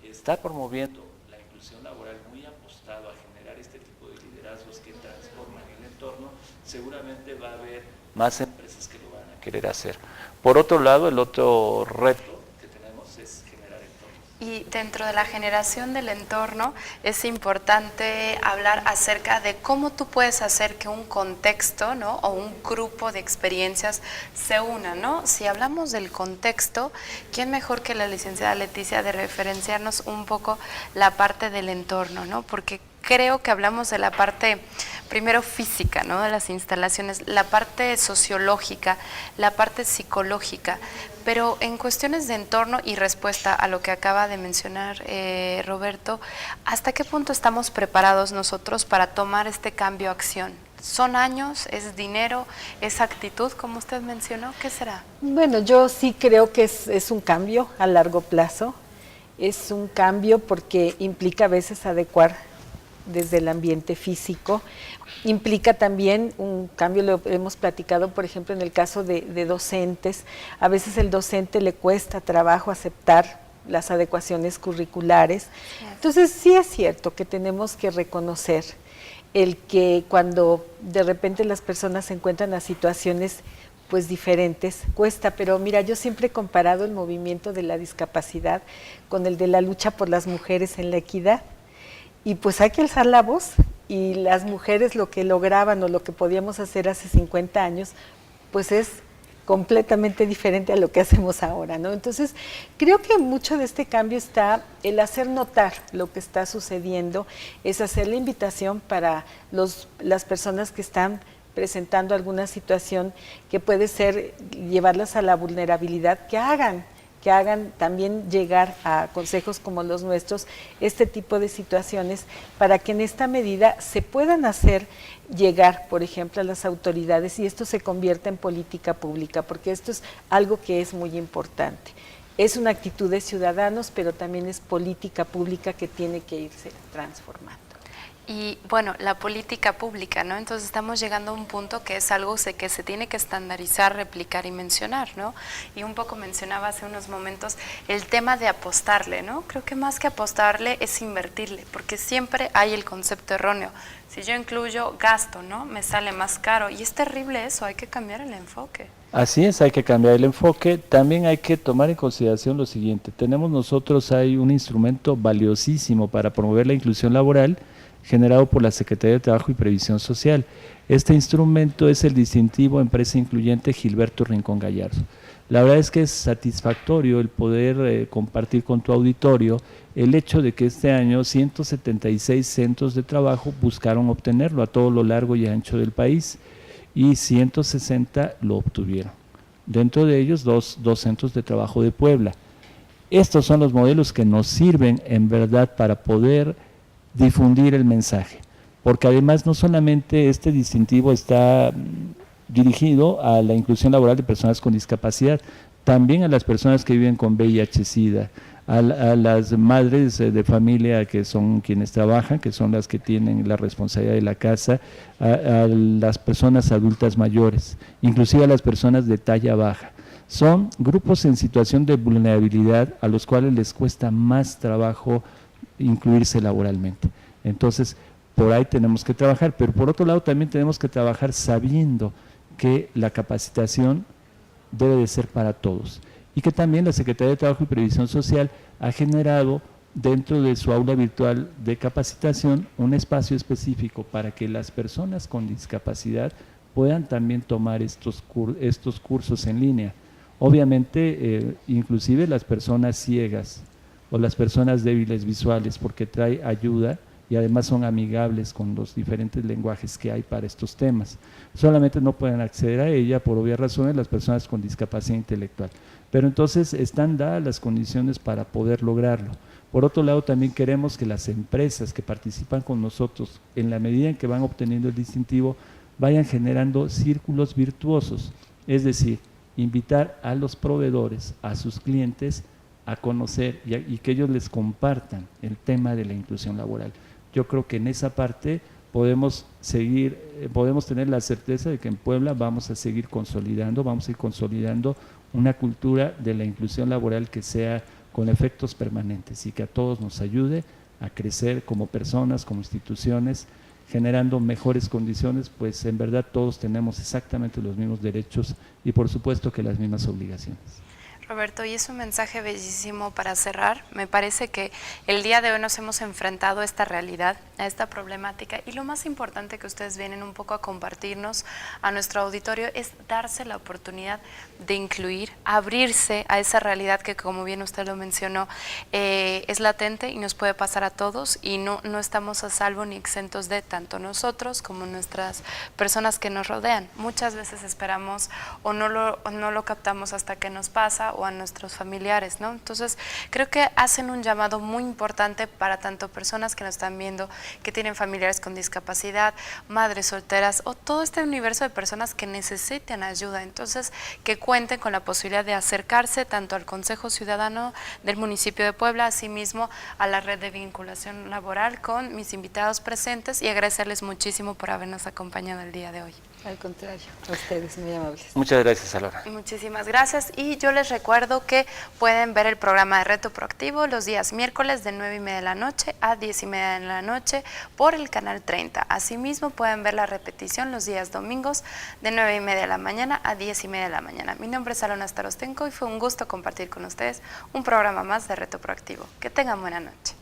está promoviendo la inclusión laboral, muy apostado a generar este tipo de liderazgos que transforman el entorno, seguramente va a haber más empresas que lo van a querer hacer. Por otro lado, el otro reto que tenemos es generar entornos. Y dentro de la generación del entorno es importante hablar acerca de cómo tú puedes hacer que un contexto, ¿no? O un grupo de experiencias se una, ¿no? Si hablamos del contexto, ¿quién mejor que la licenciada Leticia de referenciarnos un poco la parte del entorno, ¿no? Porque creo que hablamos de la parte primero física, ¿no? De las instalaciones, la parte sociológica, la parte psicológica, pero en cuestiones de entorno y respuesta a lo que acaba de mencionar Roberto, ¿hasta qué punto estamos preparados nosotros para tomar este cambio a acción? ¿Son años? ¿Es dinero? ¿Es actitud, como usted mencionó? ¿Qué será? Bueno, yo sí creo que es un cambio a largo plazo. Es un cambio porque implica a veces adecuar desde el ambiente físico, implica también un cambio, lo hemos platicado por ejemplo en el caso de docentes, a veces el docente le cuesta trabajo aceptar las adecuaciones curriculares, entonces sí es cierto que tenemos que reconocer el que cuando de repente las personas se encuentran a situaciones pues diferentes, cuesta, pero mira, yo siempre he comparado el movimiento de la discapacidad con el de la lucha por las mujeres en la equidad, y pues hay que alzar la voz, y las mujeres lo que lograban o lo que podíamos hacer hace 50 años, pues es completamente diferente a lo que hacemos ahora, ¿no? Entonces, creo que mucho de este cambio está el hacer notar lo que está sucediendo, es hacer la invitación para las personas que están presentando alguna situación que puede ser llevarlas a la vulnerabilidad, que hagan también llegar a consejos como los nuestros este tipo de situaciones para que en esta medida se puedan hacer llegar, por ejemplo, a las autoridades y esto se convierta en política pública, porque esto es algo que es muy importante. Es una actitud de ciudadanos, pero también es política pública que tiene que irse transformando. Y bueno, la política pública, ¿no? Entonces estamos llegando a un punto que es algo que se tiene que estandarizar, replicar y mencionar, ¿no? Y un poco mencionaba hace unos momentos el tema de apostarle, ¿no? Creo que más que apostarle es invertirle, porque siempre hay el concepto erróneo. Si yo incluyo gasto, ¿no? Me sale más caro y es terrible eso, hay que cambiar el enfoque. Así es, hay que cambiar el enfoque. También hay que tomar en consideración lo siguiente. Hay un instrumento valiosísimo para promover la inclusión laboral, generado por la Secretaría de Trabajo y Previsión Social. Este instrumento es el distintivo Empresa Incluyente Gilberto Rincón Gallardo. La verdad es que es satisfactorio el poder compartir con tu auditorio el hecho de que este año 176 centros de trabajo buscaron obtenerlo a todo lo largo y ancho del país y 160 lo obtuvieron. Dentro de ellos dos centros de trabajo de Puebla. Estos son los modelos que nos sirven en verdad para poder difundir el mensaje, porque además no solamente este distintivo está dirigido a la inclusión laboral de personas con discapacidad, también a las personas que viven con VIH-Sida, a las madres de familia que son quienes trabajan, que son las que tienen la responsabilidad de la casa, a las personas adultas mayores, inclusive a las personas de talla baja. Son grupos en situación de vulnerabilidad a los cuales les cuesta más trabajo incluirse laboralmente. Entonces, por ahí tenemos que trabajar, pero por otro lado también tenemos que trabajar sabiendo que la capacitación debe de ser para todos y que también la Secretaría de Trabajo y Previsión Social ha generado dentro de su aula virtual de capacitación un espacio específico para que las personas con discapacidad puedan también tomar estos cursos en línea. Obviamente, inclusive las personas ciegas o las personas débiles visuales, porque trae ayuda y además son amigables con los diferentes lenguajes que hay para estos temas. Solamente no pueden acceder a ella por obvias razones las personas con discapacidad intelectual, pero entonces están dadas las condiciones para poder lograrlo. Por otro lado, también queremos que las empresas que participan con nosotros, en la medida en que van obteniendo el distintivo, vayan generando círculos virtuosos, es decir, invitar a los proveedores, a sus clientes, a conocer y que ellos les compartan el tema de la inclusión laboral. Yo creo que en esa parte podemos tener la certeza de que en Puebla vamos a ir consolidando una cultura de la inclusión laboral que sea con efectos permanentes y que a todos nos ayude a crecer como personas, como instituciones, generando mejores condiciones, pues en verdad todos tenemos exactamente los mismos derechos y por supuesto que las mismas obligaciones. Roberto, y es un mensaje bellísimo para cerrar. Me parece que el día de hoy nos hemos enfrentado a esta realidad, a esta problemática, y lo más importante que ustedes vienen un poco a compartirnos a nuestro auditorio es darse la oportunidad de incluir, abrirse a esa realidad que, como bien usted lo mencionó, es latente y nos puede pasar a todos y no estamos a salvo ni exentos de tanto nosotros como nuestras personas que nos rodean. Muchas veces esperamos o no lo captamos hasta que nos pasa o a nuestros familiares, ¿no? Entonces, creo que hacen un llamado muy importante para tanto personas que nos están viendo, que tienen familiares con discapacidad, madres solteras o todo este universo de personas que necesitan ayuda. Entonces, que cuenten con la posibilidad de acercarse tanto al Consejo Ciudadano del municipio de Puebla, asimismo a la red de vinculación laboral con mis invitados presentes, y agradecerles muchísimo por habernos acompañado el día de hoy. Al contrario, a ustedes, muy amables. Muchas gracias, Alora. Muchísimas gracias, y yo les recuerdo que pueden ver el programa de Reto Proactivo los días miércoles de 9:30 de la noche a 10:30 de la noche por el canal 30. Asimismo pueden ver la repetición los días domingos de 9:30 de la mañana a 10:30 de la mañana. Mi nombre es Alona Starostenko y fue un gusto compartir con ustedes un programa más de Reto Proactivo. Que tengan buena noche.